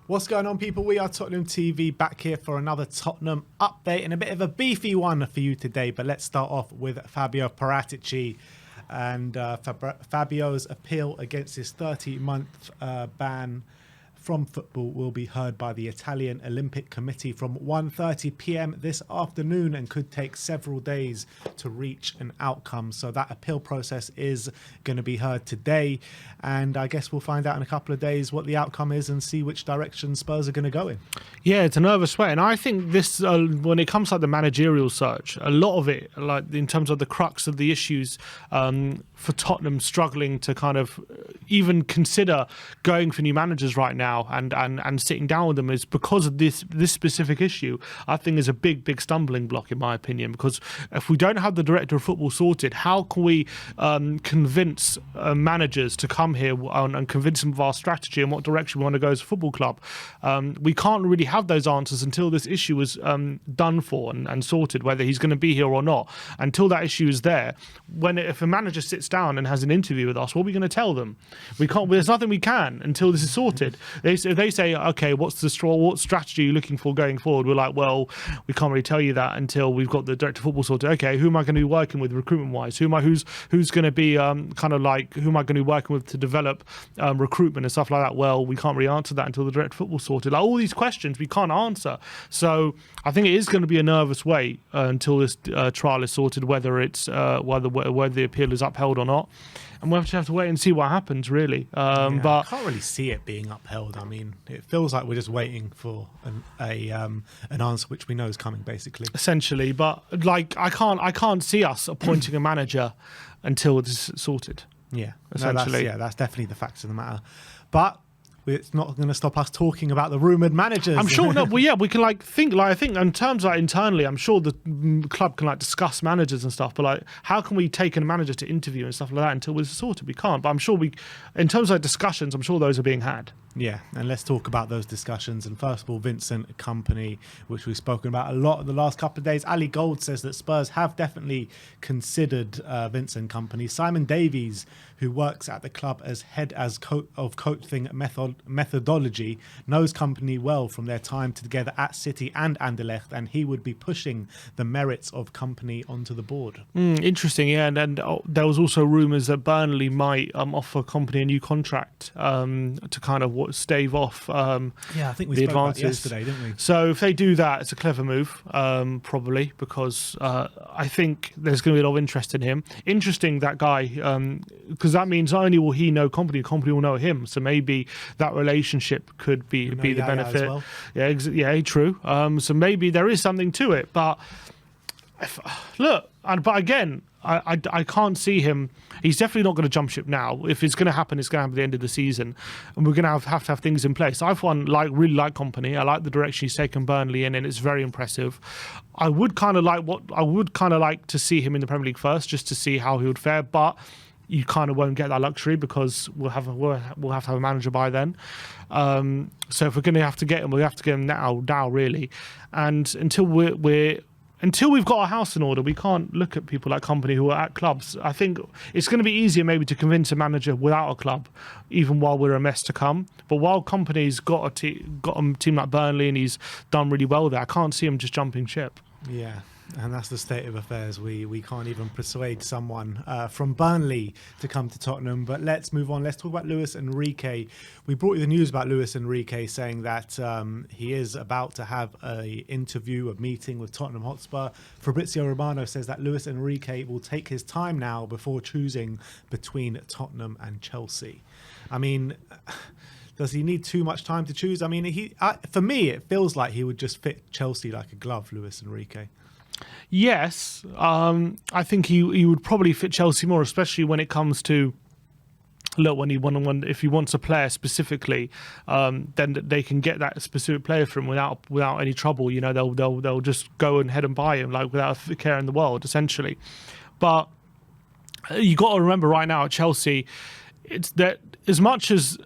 What's going on, people? We are Tottenham TV, back here for another Tottenham update and a bit of a beefy one for you today. But let's start off with Fabio Paratici and Fabio's appeal against his 30-month ban from football will be heard by the Italian Olympic Committee from 1:30 p.m. this afternoon and could take several days to reach an outcome. So that appeal process is going to be heard today, and I guess we'll find out in a couple of days what the outcome is and see which direction Spurs are going to go in. Yeah, it's a nervous way, and I think this, when it comes to the managerial search, a lot of it, like in terms of the crux of the issues for Tottenham struggling to kind of even consider going for new managers right now and sitting down with them, is because of this specific issue. I think is a big stumbling block, in my opinion, because if we don't have the director of football sorted, how can we convince managers to come here and convince them of our strategy and what direction we want to go as a football club? We can't really have those answers until this issue is done for and sorted, whether he's going to be here or not. Until that issue is there, if a manager sits down and has an interview with us, what are we going to tell them? We can't. There's nothing we can until this is sorted. If they say, okay, what strategy are you looking for going forward? We're like, well, we can't really tell you that until we've got the director of football sorted. Okay, who am I going to be working with recruitment wise? Who's going to be who am I going to be working with to develop recruitment and stuff like that? Well, we can't really answer that until the director of football sorted. Like, all these questions we can't answer. So I think it is going to be a nervous wait until this trial is sorted, whether it's whether the appeal is upheld or not. And we'll have to wait and see what happens, really. But I can't really see it being upheld. I mean, it feels like we're just waiting for an answer which we know is coming, basically. Essentially, but like I can't see us appointing a manager until this is sorted. Yeah, essentially. That's definitely the facts of the matter. But it's not going to stop us talking about the rumoured managers. I'm sure. No, well, yeah, we can I think in terms of internally, I'm sure the club can discuss managers and stuff. But how can we take a manager to interview and stuff like that until it's sorted? We can't. But I'm sure in terms of discussions, I'm sure those are being had. Yeah, and let's talk about those discussions. And first of all, Vincent Kompany, which we've spoken about a lot in the last couple of days. Ali Gold says that Spurs have definitely considered Vincent Kompany. Simon Davies, who works at the club as head of coaching methodology, knows Kompany well from their time together at City and Anderlecht, and he would be pushing the merits of Kompany onto the board. Interesting, yeah. And there was also rumours that Burnley might offer Kompany a new contract to kind of stave off I think we the spoke about advances it yesterday, didn't we? So if they do that, it's a clever move, probably, because I think there's going to be a lot of interest in him. Interesting, that guy, because that means not only will he know Kompany will know him. So maybe that relationship could be the benefit. As well. Yeah, true. So maybe there is something to it. But but again, I can't see him. He's definitely not going to jump ship now. If it's going to happen, it's going to happen at the end of the season, and we're going to have to have things in place. I've really like Kompany. I like the direction he's taken Burnley in, and it's very impressive. I would kind of like to see him in the Premier League first, just to see how he would fare. But you kind of won't get that luxury because we'll have to have a manager by then. So if we're going to have to get him, we'll have to get him now really. And until we've got our house in order, we can't look at people like Kompany who are at clubs. I think it's going to be easier maybe to convince a manager without a club, even while we're a mess to come. But while Kompany's got a team like Burnley and he's done really well there, I can't see him just jumping ship. Yeah. And that's the state of affairs. We can't even persuade someone from Burnley to come to Tottenham. But let's move on. Let's talk about Luis Enrique. We brought you the news about Luis Enrique saying that he is about to have a meeting with Tottenham Hotspur. Fabrizio Romano says that Luis Enrique will take his time now before choosing between Tottenham and Chelsea. I mean, does he need too much time to choose? I mean, for me, it feels like he would just fit Chelsea like a glove, Luis Enrique. Yes, I think he would probably fit Chelsea more, especially when it comes to if he wants a player specifically, then they can get that specific player from him without any trouble. You know, they'll just go ahead and buy him without a care in the world, essentially. But you got to remember right now at Chelsea, it's that as much as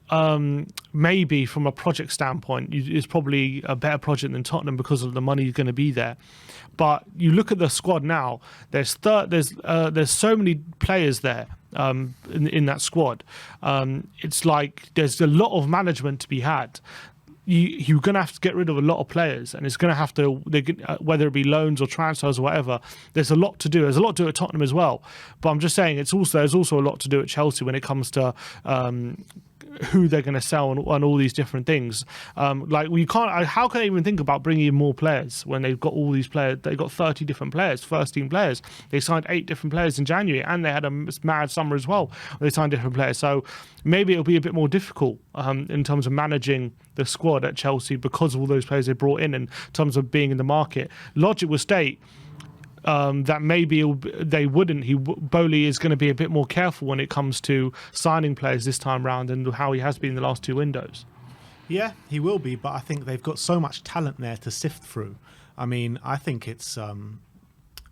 maybe from a project standpoint, it's probably a better project than Tottenham because of the money going to be there. But you look at the squad now. There's so many players there in that squad. It's like there's a lot of management to be had. you're going to have to get rid of a lot of players, and it's going to have to, whether it be loans or transfers or whatever. There's a lot to do. There's a lot to do at Tottenham as well. But I'm just saying, there's also a lot to do at Chelsea when it comes to who they're going to sell and all these different things. Like we can't. How can they even think about bringing in more players when they've got all these players? They've got 30 different players, first team players. They signed 8 different players in January, and they had a mad summer as well. They signed different players, so maybe it'll be a bit more difficult in terms of managing the squad at Chelsea because of all those players they brought in terms of being in the market. Logic would state that maybe they wouldn't. Bowley is going to be a bit more careful when it comes to signing players this time round than how he has been in the last 2 windows. Yeah, he will be, but I think they've got so much talent there to sift through. I mean, I think it's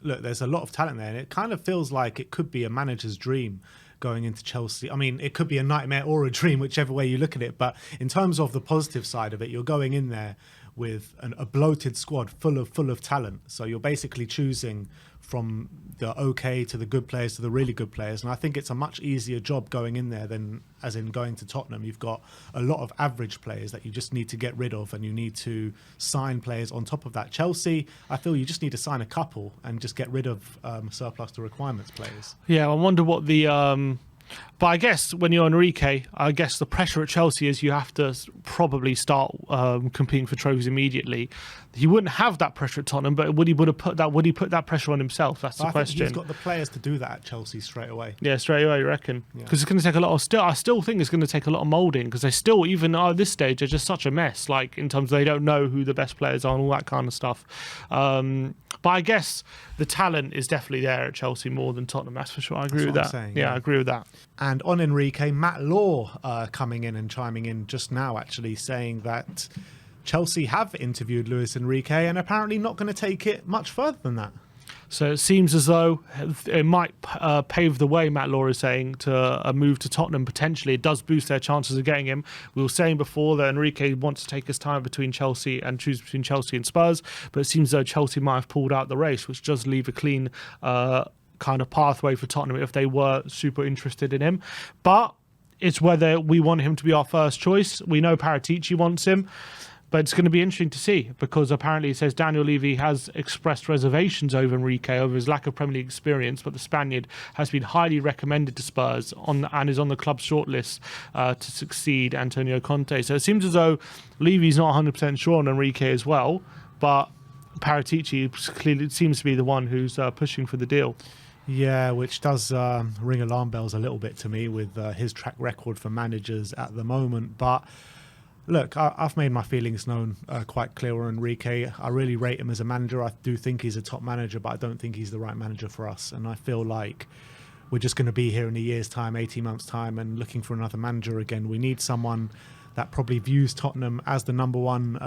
look, there's a lot of talent there, and it kind of feels like it could be a manager's dream going into Chelsea. I mean, it could be a nightmare or a dream, whichever way you look at it. But in terms of the positive side of it, you're going in there with a bloated squad full of talent. So you're basically choosing from the okay to the good players to the really good players. And I think it's a much easier job going in there than as in going to Tottenham. You've got a lot of average players that you just need to get rid of, and you need to sign players on top of that. Chelsea, I feel you just need to sign a couple and just get rid of surplus to requirements players. Yeah, I wonder what the... But I guess when you're Enrique, I guess the pressure at Chelsea is you have to probably start competing for trophies immediately. He wouldn't have that pressure at Tottenham, but would he put that pressure on himself? That's the question. Think he's got the players to do that at Chelsea straight away. Yeah, straight away, you reckon? Because it's going to take a lot of... I still think it's going to take a lot of moulding, because they still, even at this stage, are just such a mess, like in terms of they don't know who the best players are and all that kind of stuff. But I guess the talent is definitely there at Chelsea more than Tottenham, that's for sure. I agree with that. Yeah, I agree with that. And on Enrique, Matt Law coming in and chiming in just now, actually saying that Chelsea have interviewed Luis Enrique and apparently not going to take it much further than that. So it seems as though it might pave the way, Matt Law is saying, to a move to Tottenham potentially. It does boost their chances of getting him. We were saying before that Enrique wants to take his time between Chelsea and choose between Chelsea and Spurs, but it seems as though Chelsea might have pulled out the race, which does leave a clean kind of pathway for Tottenham if they were super interested in him. But it's whether we want him to be our first choice. We know Paratici wants him, but it's going to be interesting to see, because apparently it says Daniel Levy has expressed reservations over Enrique over his lack of Premier League experience, but the Spaniard has been highly recommended to Spurs and is on the club's shortlist to succeed Antonio Conte. So it seems as though Levy's not 100% sure on Enrique as well, but Paratici clearly seems to be the one who's pushing for the deal. Yeah, which does ring alarm bells a little bit to me with his track record for managers at the moment. But look, I've made my feelings known quite clear on Enrique. I really rate him as a manager. I do think he's a top manager, but I don't think he's the right manager for us. And I feel like we're just going to be here in a year's time, 18 months' time, and looking for another manager again. We need someone that probably views Tottenham as the number one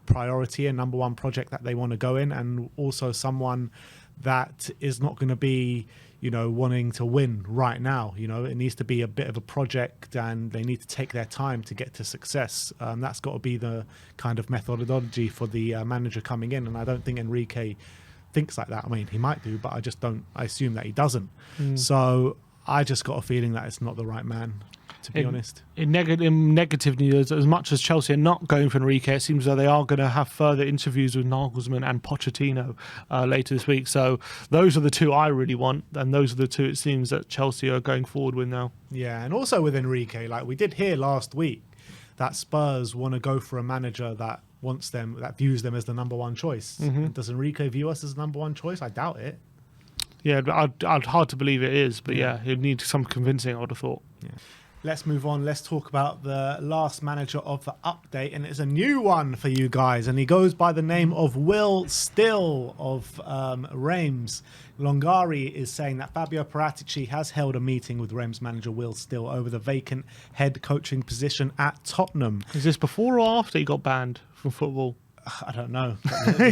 priority and number one project that they want to go in, and also someone that is not going to be, wanting to win right now. It needs to be a bit of a project, and they need to take their time to get to success. That's got to be the kind of methodology for the manager coming in, and I don't think Enrique thinks like that. I mean, he might do, but I assume that he doesn't. So I just got a feeling that it's not the right man, to be honest. In negative news, as much as Chelsea are not going for Enrique, it seems though they are going to have further interviews with Nagelsmann and Pochettino later this week. So those are the two I really want, and those are the two it seems that Chelsea are going forward with now. Yeah, and also with Enrique, like we did hear last week, that Spurs want to go for a manager that wants them, that views them as the number one choice. Does Enrique view us as the number one choice? I doubt it. Yeah, I'd hard to believe it is, but yeah, he'd need some convincing, I would have thought. Yeah. Let's move on. Let's talk about the last manager of the update, and it's a new one for you guys, and he goes by the name of Will Still of Reims. Longari is saying that Fabio Paratici has held a meeting with Reims manager Will Still over the vacant head coaching position at Tottenham. Is this before or after he got banned from football? I don't know. The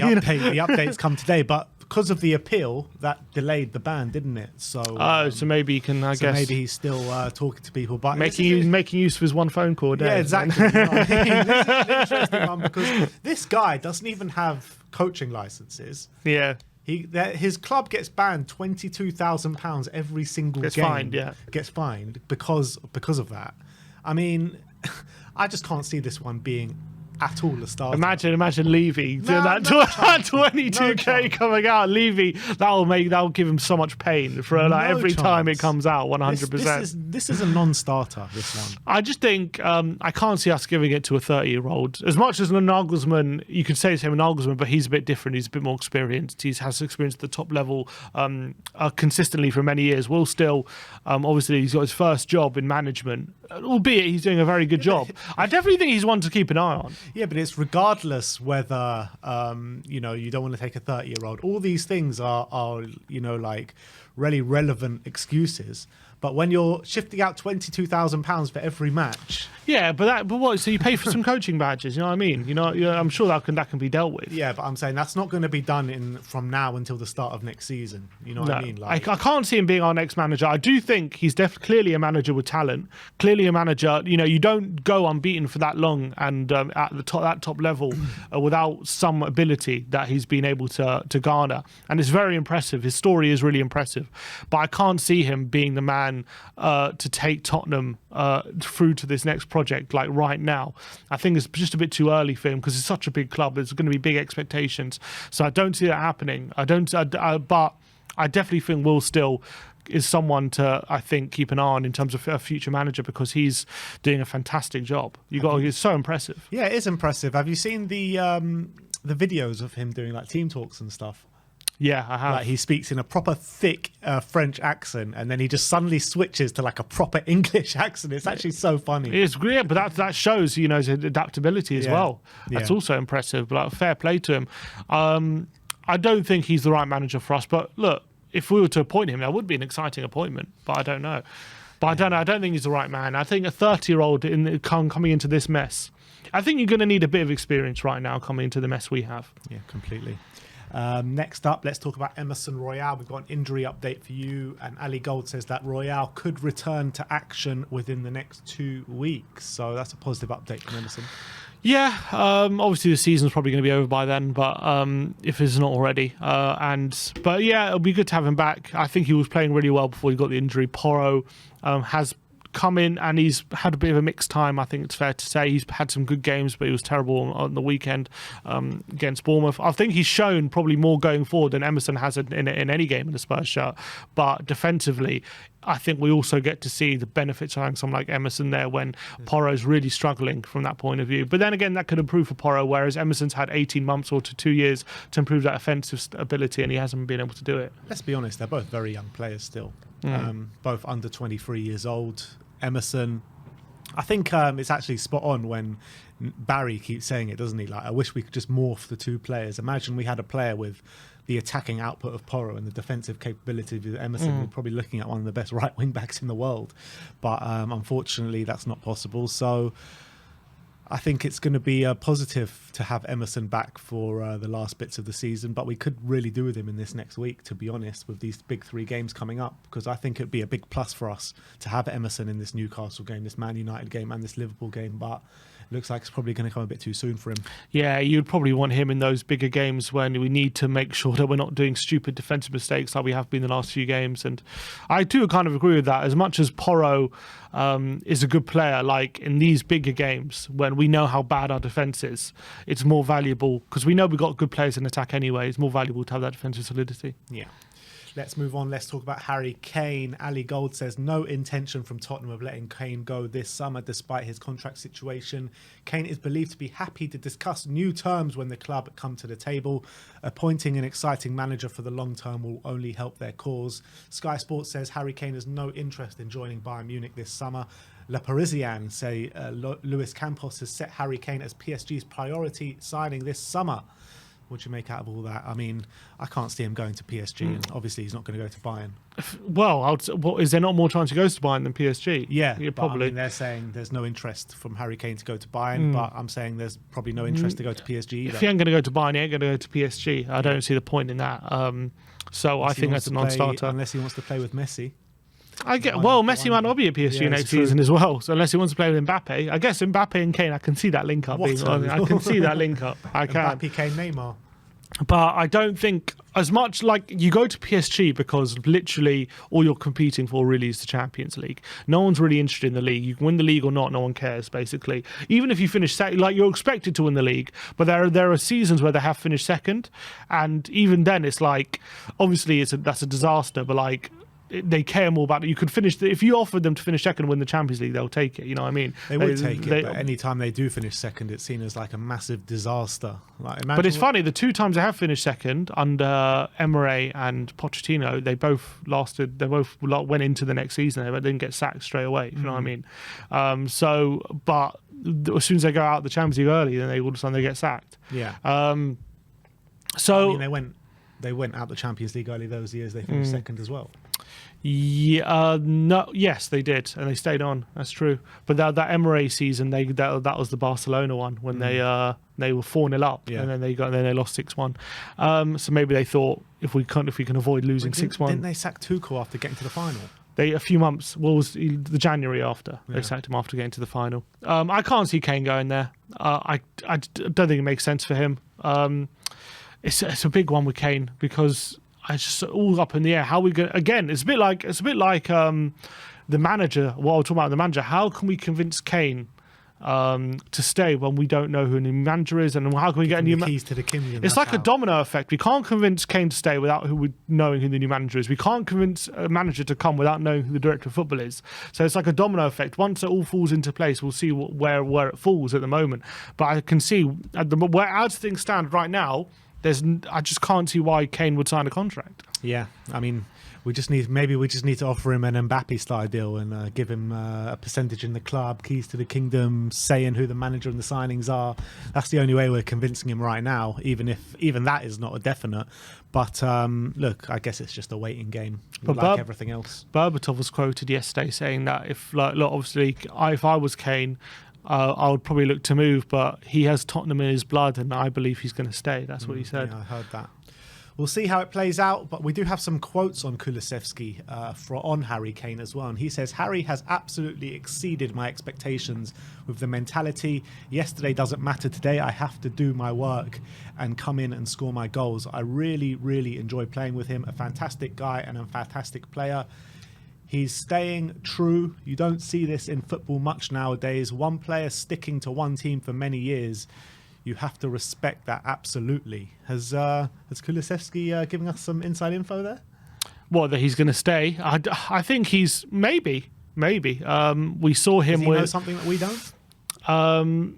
updates come today, but because of the appeal, that delayed the ban, didn't it? So so maybe he can, I guess. Maybe he's still talking to people, but making use of his one phone call. Yeah, exactly. This is an interesting one, because this guy doesn't even have coaching licenses. Yeah. His club gets banned £22,000 every single game. Gets fined because of that. I mean, I just can't see this one being at all a starter. Imagine Levy doing that no 22k coming out. Levy, that'll give him so much pain for every time it comes out. 100%. This is a non-starter. This one. I just think I can't see us giving it to a 30-year-old. As much as Nagelsmann, you could say the same with Nagelsmann, but he's a bit different. He's a bit more experienced. He has experience at the top level consistently for many years. Will still, obviously, he's got his first job in management, albeit he's doing a very good job. I definitely think he's one to keep an eye on. Yeah, but it's regardless whether you don't want to take a 30-year-old. All these things are like really relevant excuses. But when you're shifting out £22,000 for every match, yeah, but what? So you pay for some coaching badges, you know what I mean? I'm sure that can be dealt with. Yeah, but I'm saying that's not going to be done from now until the start of next season. You know what I mean? I can't see him being our next manager. I do think he's clearly a manager with talent. Clearly a manager. You don't go unbeaten for that long and at that top level without some ability that he's been able to garner. And it's very impressive. His story is really impressive. But I can't see him being the man to take Tottenham through to this next project like right now. I think it's just a bit too early for him because it's such a big club. There's going to be big expectations. So I don't see that happening. But I definitely think Will still is someone to, I think, keep an eye on in terms of a future manager because he's doing a fantastic job. It's so impressive. Yeah, it is impressive. Have you seen the videos of him doing like team talks and stuff? Yeah, I have. Like he speaks in a proper thick French accent, and then he just suddenly switches to like a proper English accent. It's actually so funny. It's great, but that shows his adaptability as well. That's also impressive. But fair play to him. I don't think he's the right manager for us. But look, if we were to appoint him, that would be an exciting appointment. But I don't know. I don't think he's the right man. I think a 30-year-old coming into this mess. I think you're going to need a bit of experience right now coming into the mess we have. Yeah, completely. Next up, let's talk about Emerson Royale. We've got an injury update for you, and Ali Gold says that Royale could return to action within the next 2 weeks. So that's a positive update from Emerson. Yeah, obviously the season's probably going to be over by then, but if it's not already. But yeah, it'll be good to have him back. I think he was playing really well before he got the injury. Porro has come in and he's had a bit of a mixed time. I think it's fair to say he's had some good games, but he was terrible on the weekend against Bournemouth. I think he's shown probably more going forward than Emerson has in any game in the Spurs shirt. But defensively, I think we also get to see the benefits of having someone like Emerson there when Porro's really struggling from that point of view. But then again, that could improve for Porro, whereas Emerson's had 18 months or to 2 years to improve that offensive ability, and he hasn't been able to do it. Let's be honest, they're both very young players still. Both under 23 years old. Emerson, I think it's actually spot on when Barry keeps saying it, doesn't he? Like, I wish we could just morph the two players. Imagine we had a player with the attacking output of Porro and the defensive capability of Emerson. We're probably looking at one of the best right wing backs in the world. But unfortunately, that's not possible. So I think it's going to be a positive to have Emerson back for the last bits of the season, but we could really do with him in this next week, to be honest, with these big 3 games coming up, because I think it'd be a big plus for us to have Emerson in this Newcastle game, this Man United game and this Liverpool game, but it looks like it's probably going to come a bit too soon for him. Yeah, you'd probably want him in those bigger games when we need to make sure that we're not doing stupid defensive mistakes like we have been the last few games. And I do kind of agree with that. As much as Porro is a good player, like in these bigger games when we know how bad our defence is, it's more valuable, because we know we've got good players in attack anyway, it's more valuable to have that defensive solidity. Yeah. Let's move on. Let's talk about Harry Kane. Ali Gold says no intention from Tottenham of letting Kane go this summer despite his contract situation. Kane is believed to be happy to discuss new terms when the club come to the table. Appointing an exciting manager for the long term will only help their cause. Sky Sports says Harry Kane has no interest in joining Bayern Munich this summer. Le Parisien say Luis Campos has set Harry Kane as PSG's priority signing this summer. What do you make out of all that? I mean, I can't see him going to PSG, and obviously he's not going to go to Bayern. Well, is there not more chance he goes to Bayern than PSG? Yeah, probably. I mean, they're saying there's no interest from Harry Kane to go to Bayern, but I'm saying there's probably no interest to go to PSG either. If he ain't going to go to Bayern, he ain't going to go to PSG. I don't see the point in that. So I think that's a non-starter. Unless he wants to play with Messi. Messi might not be at PSG next season as well. So unless he wants to play with Mbappe, I guess Mbappe and Kane, I can see that link up. I can see that link up. I can. Mbappe, Kane, Neymar. But I don't think as much like you go to PSG because literally all you're competing for really is the Champions League. No one's really interested in the league. You can win the league or not, no one cares basically. Even if you finish second, like you're expected to win the league, but there are seasons where they have finished second, and even then it's like obviously that's a disaster. But like they care more about it. You could finish if you offered them to finish second and win the Champions League, they'll take it. You know what I mean? They would take it, but any time they do finish second, it's seen as like a massive disaster. Like, but it's funny, the two times they have finished second under Emery and Pochettino, they both lasted. They both went into the next season. They didn't get sacked straight away. If you know what I mean? But as soon as they go out the Champions League early, then all of a sudden they get sacked. Yeah. So I mean, they went out the Champions League early those years. They finished second as well. Yeah, no, yes, they did, and they stayed on. That's true. But that Emery season, that was the Barcelona one when they were 4-0 up, and then they lost 6-1. So maybe they thought if we can avoid losing 6-1. Didn't they sack Tuchel after getting to the final? A few months. What was the January after they sacked him after getting to the final? I can't see Kane going there. I don't think it makes sense for him. It's a big one with Kane because. It's just all up in the air. How we go again? It's a bit like the manager. What I was talking about the manager. How can we convince Kane to stay when we don't know who the new manager is, and how can we get a new keys to the kingdom? It's like a domino effect. We can't convince Kane to stay without knowing who the new manager is. We can't convince a manager to come without knowing who the director of football is. So it's like a domino effect. Once it all falls into place, we'll see where it falls at the moment. But I can see as things stand right now. I just can't see why Kane would sign a contract. Yeah, I mean, we just need to offer him an Mbappe style deal and give him a percentage in the club, keys to the kingdom, saying who the manager and the signings are. That's the only way we're convincing him right now, even that is not a definite. But look, I guess it's just a waiting game, like everything else. Berbatov was quoted yesterday saying that if I was Kane, I would probably look to move, but he has Tottenham in his blood, and I believe he's going to stay. That's what he said. Yeah, I heard that. We'll see how it plays out, but we do have some quotes on Kulusevski on Harry Kane as well. And he says, Harry has absolutely exceeded my expectations with the mentality. Yesterday doesn't matter today. I have to do my work and come in and score my goals. I really, really enjoy playing with him. A fantastic guy and a fantastic player. He's staying true. You don't see this in football much nowadays. One player sticking to one team for many years. You have to respect that absolutely. Has Kulusevski given us some inside info there? What, that he's going to stay? I think he's maybe. We saw him. Does he know something that we don't?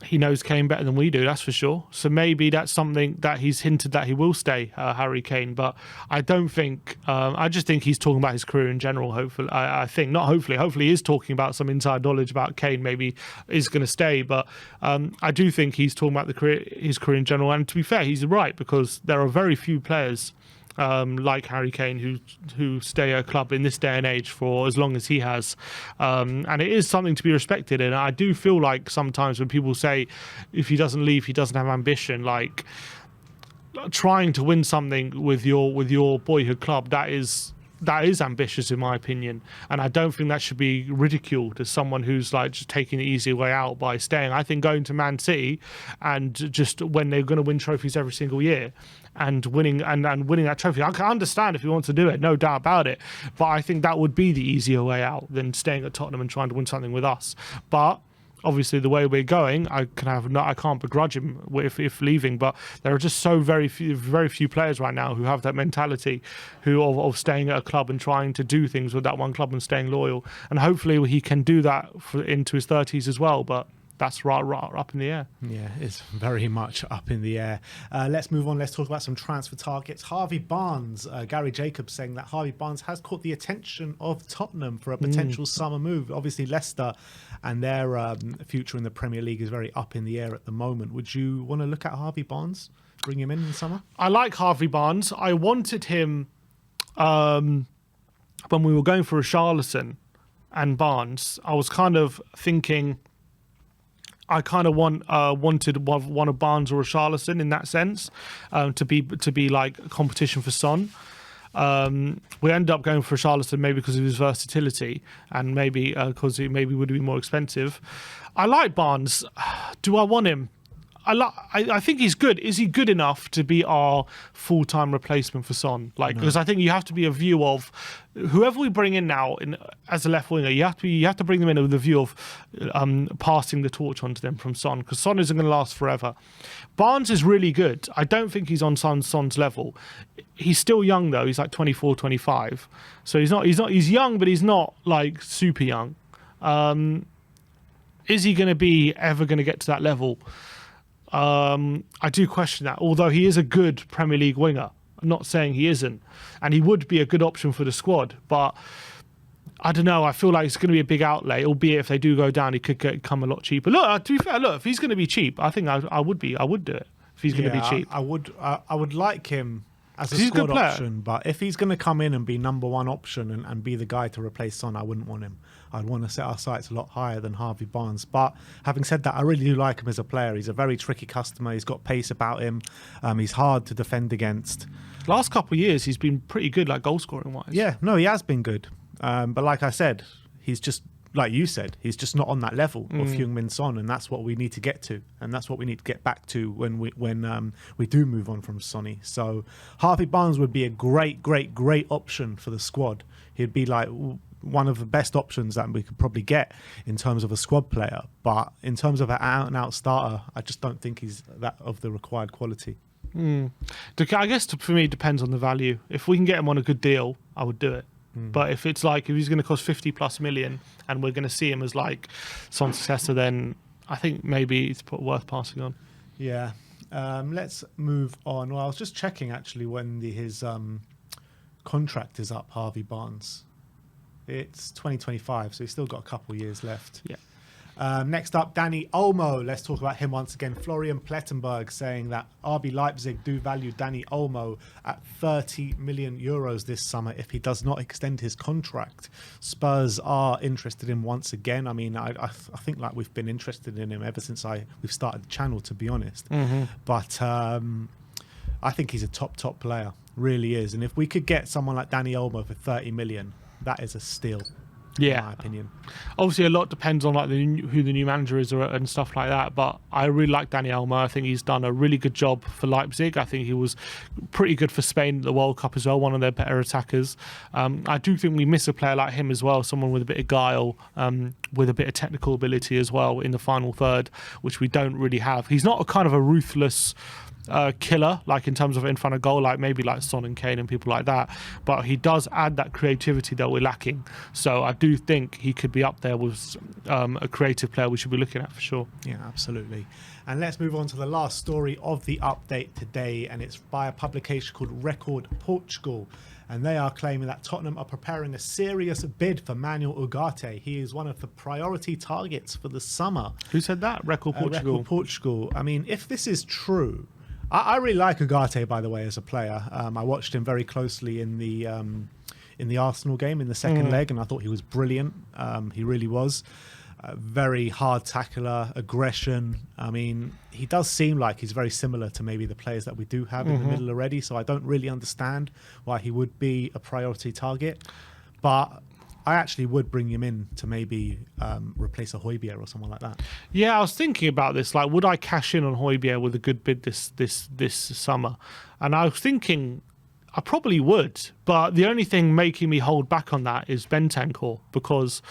He knows Kane better than we do, that's for sure. So maybe that's something that he's hinted that he will stay, Harry Kane. But I don't think. I just think he's talking about his career in general. Hopefully, I think not. Hopefully, he is talking about some inside knowledge about Kane. Maybe is going to stay, but I do think he's talking about his career in general. And to be fair, he's right because there are very few players. Like Harry Kane, who stay at a club in this day and age for as long as he has, and it is something to be respected. And I do feel like sometimes when people say if he doesn't leave, he doesn't have ambition, like trying to win something with your boyhood club, that is ambitious in my opinion, and I don't think that should be ridiculed as someone who's like just taking the easy way out by staying. I think going to Man City and just when they're going to win trophies every single year and winning that trophy, I can understand if he wants to do it, no doubt about it, but I think that would be the easier way out than staying at Tottenham and trying to win something with us. But obviously, the way we're going, I can't begrudge him if leaving. But there are just very few players right now who have that mentality, of staying at a club and trying to do things with that one club and staying loyal. And hopefully, he can do that into his 30s as well. But that's right up in the air. Yeah, it's very much up in the air. Let's move on. Let's talk about some transfer targets. Harvey Barnes, Gary Jacobs saying that Harvey Barnes has caught the attention of Tottenham for a potential summer move. Obviously, Leicester and their future in the Premier League is very up in the air at the moment. Would you want to look at Harvey Barnes, bring him in the summer? I like Harvey Barnes. I wanted him when we were going for Richarlison and Barnes. I was kind of thinking I kind of wanted one of Barnes or Richarlison in that sense to be like competition for Son. We ended up going for Richarlison maybe because of his versatility and maybe because he maybe would be more expensive. I like Barnes. Do I want him? I think he's good. Is he good enough to be our full-time replacement for Son? Because I think you have to be a view of whoever we bring in now as a left winger. You have to bring them in with the view of passing the torch on to them from Son, because Son isn't going to last forever. Barnes is really good. I don't think he's on Son's level. He's still young though. He's like 24, 25. So he's young, but he's not like super young. Is he going to be ever going to get to that level? I do question that, although he is a good Premier League winger. I'm not saying he isn't, and he would be a good option for the squad, but I don't know. I feel like it's going to be a big outlay, albeit if they do go down, he could come a lot cheaper. Look, to be fair, if he's going to be cheap, I think I would do it if he's going to be cheap. I would like him as a squad option, but if he's going to come in and be number one option and be the guy to replace Son, I wouldn't want him. I'd want to set our sights a lot higher than Harvey Barnes. But having said that, I really do like him as a player. He's a very tricky customer. He's got pace about him. He's hard to defend against. Last couple of years, he's been pretty good, like goal scoring wise. Yeah, no, he has been good. But like I said, he's just, like you said, he's just not on that level of Heung-min Son, and that's what we need to get to, and that's what we need to get back to when we do move on from Sonny. So Harvey Barnes would be a great option for the squad. He'd be like one of the best options that we could probably get in terms of a squad player, but in terms of an out-and-out starter, I just don't think he's that of the required quality. I guess for me it depends on the value. If we can get him on a good deal, I would do it. But if he's going to cost 50+ million and we're going to see him as like Son's successor, then I think maybe it's worth passing on. Yeah. Let's move on. Well, I was just checking actually when his contract is up, Harvey Barnes. It's 2025, so he's still got a couple of years left. Yeah. Next up, Danny Olmo. Let's talk about him once again. Florian Plettenberg saying that RB Leipzig do value Danny Olmo at 30 million euros this summer if he does not extend his contract. Spurs are interested in him once again. I mean, I think like we've been interested in him ever since we've started the channel, to be honest. But I think he's a top player, really is. And if we could get someone like Danny Olmo for 30 million, that is a steal. Yeah, in my opinion. Obviously, a lot depends on like who the new manager is and stuff like that. But I really like Danny Ulmer. I think he's done a really good job for Leipzig. I think he was pretty good for Spain at the World Cup as well. One of their better attackers. I do think we miss a player like him as well. Someone with a bit of guile, with a bit of technical ability as well in the final third, which we don't really have. He's not a kind of a ruthless killer, like in terms of in front of goal, like maybe like Son and Kane and people like that, but he does add that creativity that we're lacking. So I do think he could be up there with a creative player we should be looking at for sure. Yeah, absolutely. And let's move on to the last story of the update today, and it's by a publication called Record Portugal. And they are claiming that Tottenham are preparing a serious bid for Manuel Ugarte. He is one of the priority targets for the summer. Who said that? Record Portugal. Record Portugal. I mean, if this is true, I really like Ugarte, by the way, as a player. I watched him very closely in the Arsenal game in the second leg, and I thought he was brilliant. He really was. Very hard tackler, aggression. I mean, he does seem like he's very similar to maybe the players that we do have in the middle already, so I don't really understand why he would be a priority target. But I actually would bring him in to maybe replace a Højbjerg or someone like that. Yeah, I was thinking about this. Like, would I cash in on Højbjerg with a good bid this summer? And I was thinking I probably would. But the only thing making me hold back on that is Bentancur, because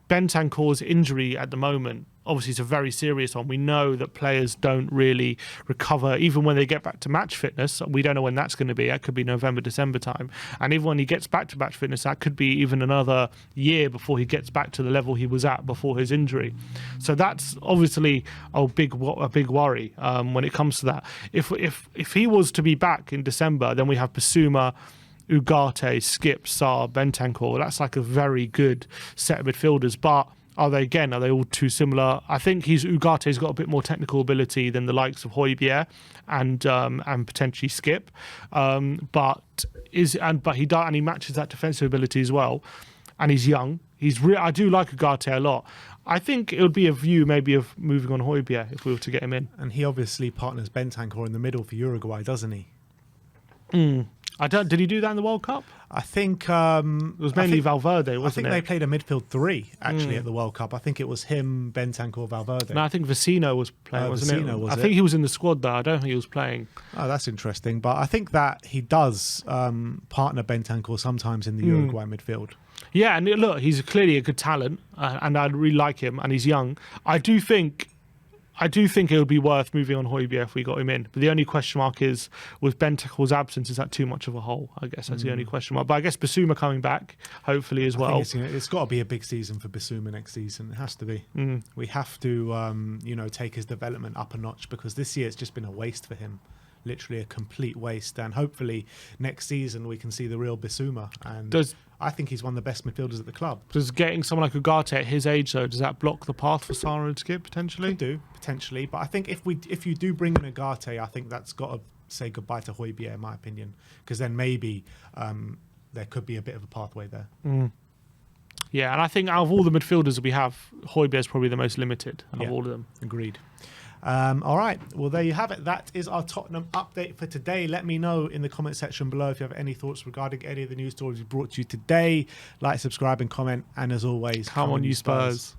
Bentancur's injury at the moment, obviously it's a very serious one. We know that players don't really recover even when they get back to match fitness. We don't know when that's going to be. That could be November, December time. And even when he gets back to match fitness, that could be even another year before he gets back to the level he was at before his injury. So that's obviously a big worry when it comes to that. If he was to be back in December, then we have Basuma, Ugarte, Skip, Sarr, Bentancur. That's like a very good set of midfielders. But are they all too similar? I think Ugarte's got a bit more technical ability than the likes of Højbjerg and potentially Skip, but he matches that defensive ability as well, and he's young. I do like Ugarte a lot. I think it would be a view maybe of moving on Højbjerg if we were to get him in. And he obviously partners Bentancur in the middle for Uruguay, doesn't he? Did he do that in the World Cup? I think It was mainly Valverde, wasn't it? I think they played a midfield three actually at the World Cup. I think it was him, Bentancur, Valverde. No, I think Vecino was playing, wasn't Vecino, it? was I it? think he was in the squad though. I don't think he was playing. Oh, that's interesting. But I think that he does partner Bentancur sometimes in the Uruguay midfield. Yeah, and look, he's clearly a good talent, and I really like him, and he's young. I do think it would be worth moving on Højbjerg if we got him in. But the only question mark is, with Bentancur's absence, is that too much of a hole? I guess that's the only question mark. But I guess Bissouma coming back, hopefully as well. I think it's got to be a big season for Bissouma next season. It has to be. We have to, take his development up a notch, because this year it's just been a waste for him. Literally a complete waste. And hopefully next season we can see the real Bissouma. And I think he's one of the best midfielders at the club. Does getting someone like Ugarte at his age, though, does that block the path for Sara and Skip potentially? Could do, potentially. But I think if you do bring in Ugarte, I think that's got to say goodbye to Højbjerg, in my opinion, because then maybe there could be a bit of a pathway there. Yeah, and I think out of all the midfielders that we have, Højbjerg is probably the most limited of all of them. Agreed. All right. Well, there you have it. That is our Tottenham update for today. Let me know in the comment section below if you have any thoughts regarding any of the news stories we brought to you today. Like, subscribe, and comment. And as always, come on, you Spurs.